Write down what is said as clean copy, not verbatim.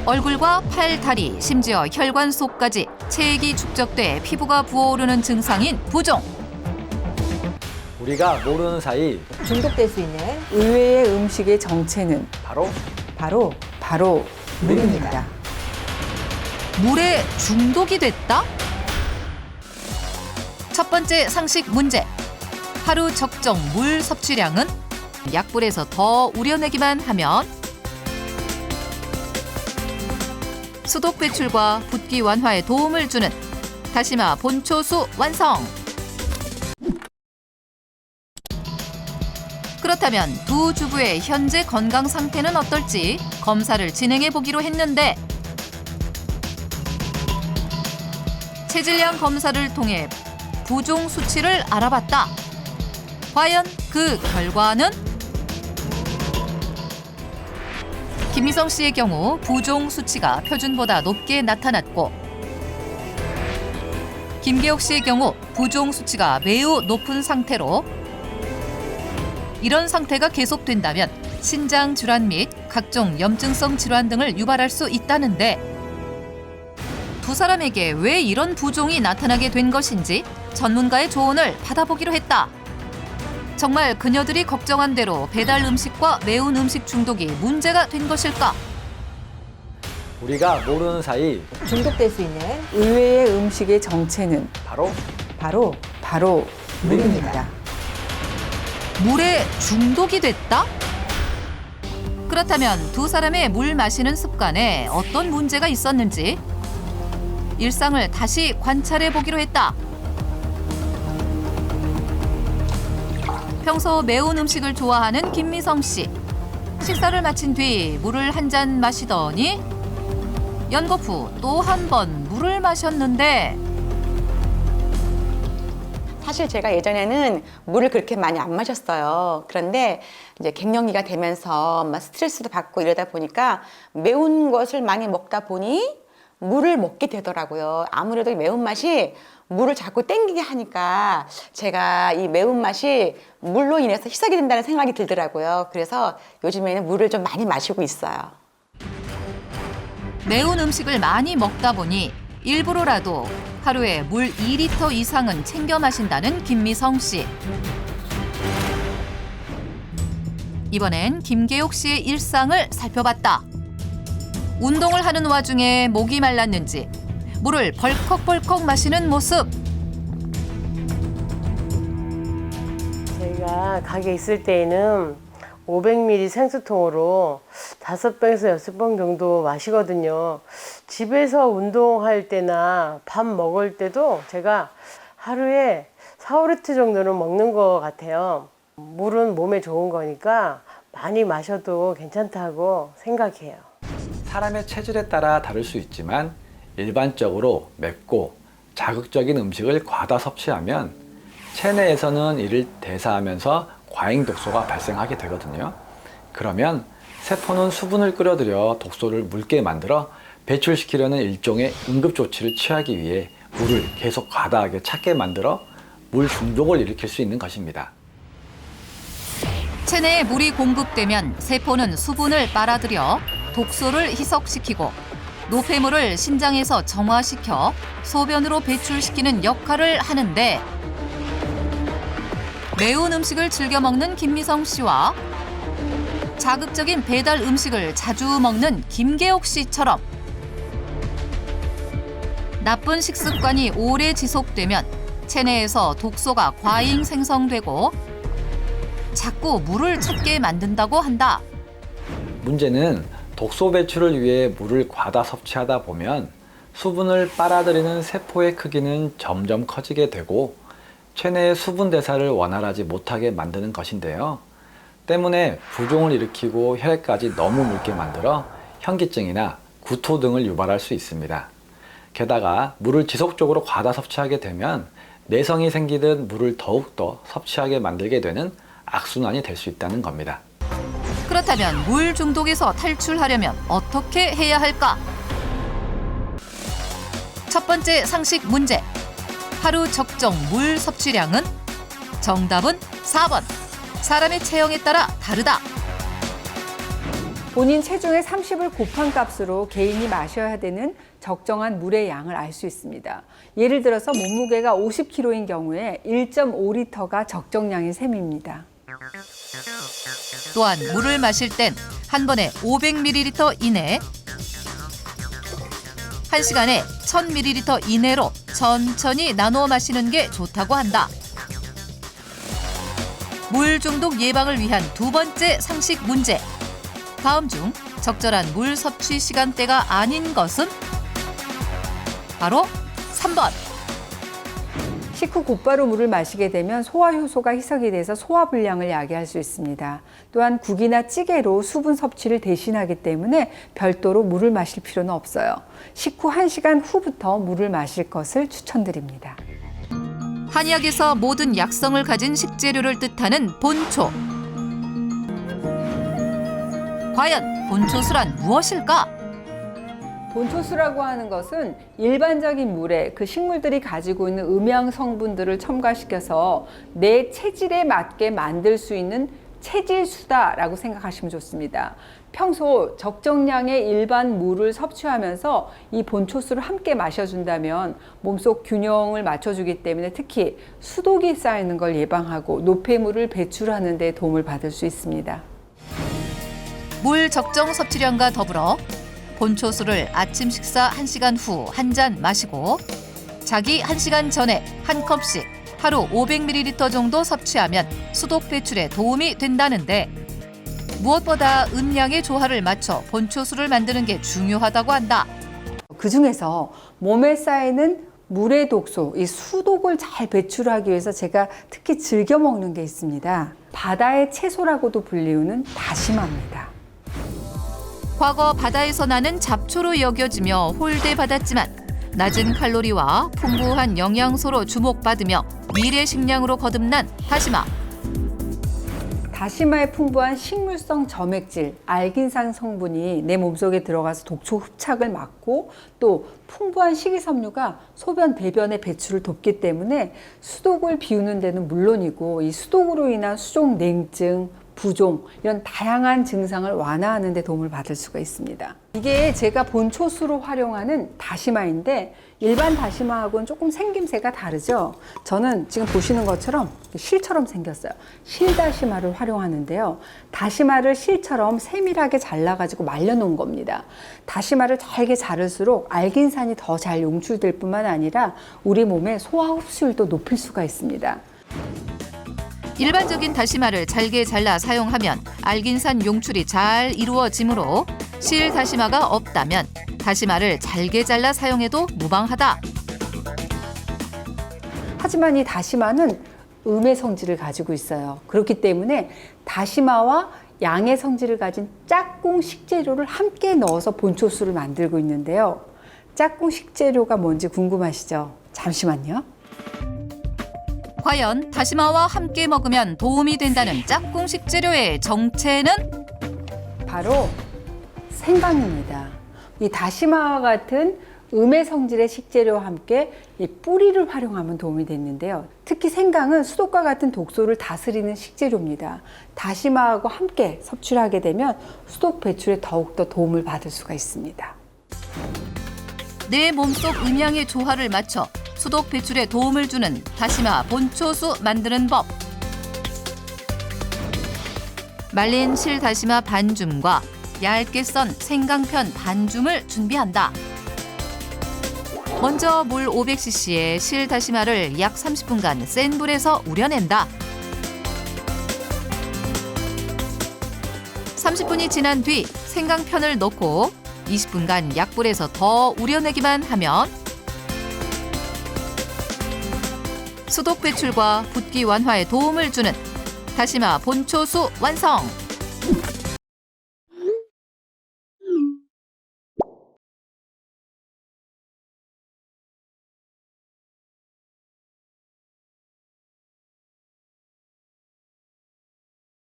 얼굴과 팔, 다리, 심지어 혈관 속까지 체액이 축적돼 피부가 부어오르는 증상인 부종. 우리가 모르는 사이 중독될 수 있는 의외의 음식의 정체는 바로 물입니다. 물에 중독이 됐다? 첫 번째 상식 문제. 하루 적정 물 섭취량은 약불에서 더 우려내기만 하면 수독 배출과 붓기 완화에 도움을 주는 다시마 본초수 완성! 그렇다면 두 주부의 현재 건강 상태는 어떨지 검사를 진행해 보기로 했는데 체질량 검사를 통해 부종 수치를 알아봤다. 과연 그 결과는? 김미성 씨의 경우 부종 수치가 표준보다 높게 나타났고 김계옥 씨의 경우 부종 수치가 매우 높은 상태로 이런 상태가 계속된다면 신장 질환 및 각종 염증성 질환 등을 유발할 수 있다는데 두 사람에게 왜 이런 부종이 나타나게 된 것인지 전문가의 조언을 받아보기로 했다. 정말 그녀들이 걱정한 대로 배달 음식과 매운 음식 중독이 문제가 된 것일까? 우리가 모르는 사이 중독될 수 있는 의외의 음식의 정체는 바로 물입니다. 물에 중독이 됐다? 그렇다면 두 사람의 물 마시는 습관에 어떤 문제가 있었는지 일상을 다시 관찰해 보기로 했다. 평소 매운 음식을 좋아하는 김미성 씨. 식사를 마친 뒤 물을 한 잔 마시더니 연거 후 또 한 번 물을 마셨는데 사실 제가 예전에는 물을 그렇게 많이 안 마셨어요. 그런데 이제 갱년기가 되면서 막 스트레스도 받고 이러다 보니까 매운 것을 많이 먹다 보니 물을 먹게 되더라고요. 아무래도 이 매운맛이 물을 자꾸 땡기게 하니까 제가 이 매운맛이 물로 인해서 희석이 된다는 생각이 들더라고요. 그래서 요즘에는 물을 좀 많이 마시고 있어요. 매운 음식을 많이 먹다 보니 일부러라도 하루에 물 2리터 이상은 챙겨 마신다는 김미성 씨. 이번엔 김계옥 씨의 일상을 살펴봤다. 운동을 하는 와중에 목이 말랐는지 물을 벌컥벌컥 마시는 모습. 제가 가게에 있을 때에는 500ml 생수통으로 5병에서 6병 정도 마시거든요. 집에서 운동할 때나 밥 먹을 때도 제가 하루에 4, 5리터 정도는 먹는 것 같아요. 물은 몸에 좋은 거니까 많이 마셔도 괜찮다고 생각해요. 사람의 체질에 따라 다를 수 있지만 일반적으로 맵고 자극적인 음식을 과다 섭취하면 체내에서는 이를 대사하면서 과잉 독소가 발생하게 되거든요. 그러면 세포는 수분을 끌어들여 독소를 묽게 만들어 배출시키려는 일종의 응급조치를 취하기 위해 물을 계속 과다하게 찾게 만들어 물 중독을 일으킬 수 있는 것입니다. 체내에 물이 공급되면 세포는 수분을 빨아들여 독소를 희석시키고 노폐물을 신장에서 정화시켜 소변으로 배출시키는 역할을 하는데 매운 음식을 즐겨 먹는 김미성 씨와 자극적인 배달 음식을 자주 먹는 김계옥 씨처럼 나쁜 식습관이 오래 지속되면 체내에서 독소가 과잉 생성되고 자꾸 물을 찾게 만든다고 한다. 문제는 독소 배출을 위해 물을 과다 섭취하다 보면 수분을 빨아들이는 세포의 크기는 점점 커지게 되고 체내의 수분 대사를 원활하지 못하게 만드는 것인데요. 때문에 부종을 일으키고 혈액까지 너무 묽게 만들어 현기증이나 구토 등을 유발할 수 있습니다. 게다가 물을 지속적으로 과다 섭취하게 되면 내성이 생기듯 물을 더욱더 섭취하게 만들게 되는 악순환이 될 수 있다는 겁니다. 그렇다면 물 중독에서 탈출하려면 어떻게 해야 할까? 첫 번째 상식 문제. 하루 적정 물 섭취량은? 정답은 4번. 사람의 체형에 따라 다르다. 본인 체중의 30을 곱한 값으로 개인이 마셔야 되는 적정한 물의 양을 알 수 있습니다. 예를 들어서 몸무게가 50kg인 경우에 1.5리터가 적정량인 셈입니다. 또한 물을 마실 땐 한 번에 500ml 이내, 1시간에 1000ml 이내로 천천히 나눠 마시는 게 좋다고 한다. 물 중독 예방을 위한 두 번째 상식 문제. 다음 중 적절한 물 섭취 시간대가 아닌 것은? 바로 3번. 식후 곧바로 물을 마시게 되면 소화 효소가 희석이 돼서 소화불량을 야기할 수 있습니다. 또한 국이나 찌개로 수분 섭취를 대신하기 때문에 별도로 물을 마실 필요는 없어요. 식후 1시간 후부터 물을 마실 것을 추천드립니다. 한약에서 모든 약성을 가진 식재료를 뜻하는 본초. 과연 본초수란 무엇일까? 본초수라고 하는 것은 일반적인 물에 그 식물들이 가지고 있는 음양 성분들을 첨가시켜서 내 체질에 맞게 만들 수 있는 체질수다라고 생각하시면 좋습니다. 평소 적정량의 일반 물을 섭취하면서 이 본초수를 함께 마셔준다면 몸속 균형을 맞춰주기 때문에 특히 수독이 쌓이는 걸 예방하고 노폐물을 배출하는 데 도움을 받을 수 있습니다. 물 적정 섭취량과 더불어 본초수를 아침 식사 1시간 후 한 잔 마시고 자기 1시간 전에 한 컵씩 하루 500ml 정도 섭취하면 수독 배출에 도움이 된다는데 무엇보다 음양의 조화를 맞춰 본초수를 만드는 게 중요하다고 한다. 그중에서 몸에 쌓이는 물의 독소, 이 수독을 잘 배출하기 위해서 제가 특히 즐겨 먹는 게 있습니다. 바다의 채소라고도 불리우는 다시마입니다. 과거 바다에서 나는 잡초로 여겨지며 홀대받았지만 낮은 칼로리와 풍부한 영양소로 주목받으며 미래 식량으로 거듭난 다시마. 다시마의 풍부한 식물성 점액질, 알긴산 성분이 내 몸속에 들어가서 독소 흡착을 막고 또 풍부한 식이섬유가 소변, 배변의 배출을 돕기 때문에 수독을 비우는 데는 물론이고 이 수독으로 인한 수족 냉증, 부종 이런 다양한 증상을 완화하는 데 도움을 받을 수가 있습니다. 이게 제가 본초수로 활용하는 다시마인데 일반 다시마하고는 조금 생김새가 다르죠. 저는 지금 보시는 것처럼 실처럼 생겼어요. 실다시마를 활용하는데요. 다시마를 실처럼 세밀하게 잘라가지고 말려놓은 겁니다. 다시마를 잘게 자를수록 알긴산이 더 잘 용출될 뿐만 아니라 우리 몸의 소화 흡수율도 높일 수가 있습니다. 일반적인 다시마를 잘게 잘라 사용하면 알긴산 용출이 잘 이루어지므로 실 다시마가 없다면 다시마를 잘게 잘라 사용해도 무방하다. 하지만 이 다시마는 음의 성질을 가지고 있어요. 그렇기 때문에 다시마와 양의 성질을 가진 짝꿍 식재료를 함께 넣어서 본초수를 만들고 있는데요. 짝꿍 식재료가 뭔지 궁금하시죠? 잠시만요. 과연 다시마와 함께 먹으면 도움이 된다는 짝꿍 식재료의 정체는? 바로 생강입니다. 이 다시마와 같은 음의 성질의 식재료와 함께 이 뿌리를 활용하면 도움이 됐는데요. 특히 생강은 수독과 같은 독소를 다스리는 식재료입니다. 다시마하고 함께 섭취를 하게 되면 수독 배출에 더욱더 도움을 받을 수가 있습니다. 내 몸속 음양의 조화를 맞춰 수독 배출에 도움을 주는 다시마 본초수 만드는 법. 말린 실다시마 반줌과 얇게 썬 생강편 반줌을 준비한다. 먼저 물 500cc에 실다시마를 약 30분간 센 불에서 우려낸다. 30분이 지난 뒤 생강편을 넣고 20분간 약불에서 더 우려내기만 하면 수독 배출과 붓기 완화에 도움을 주는 다시마 본초수 완성!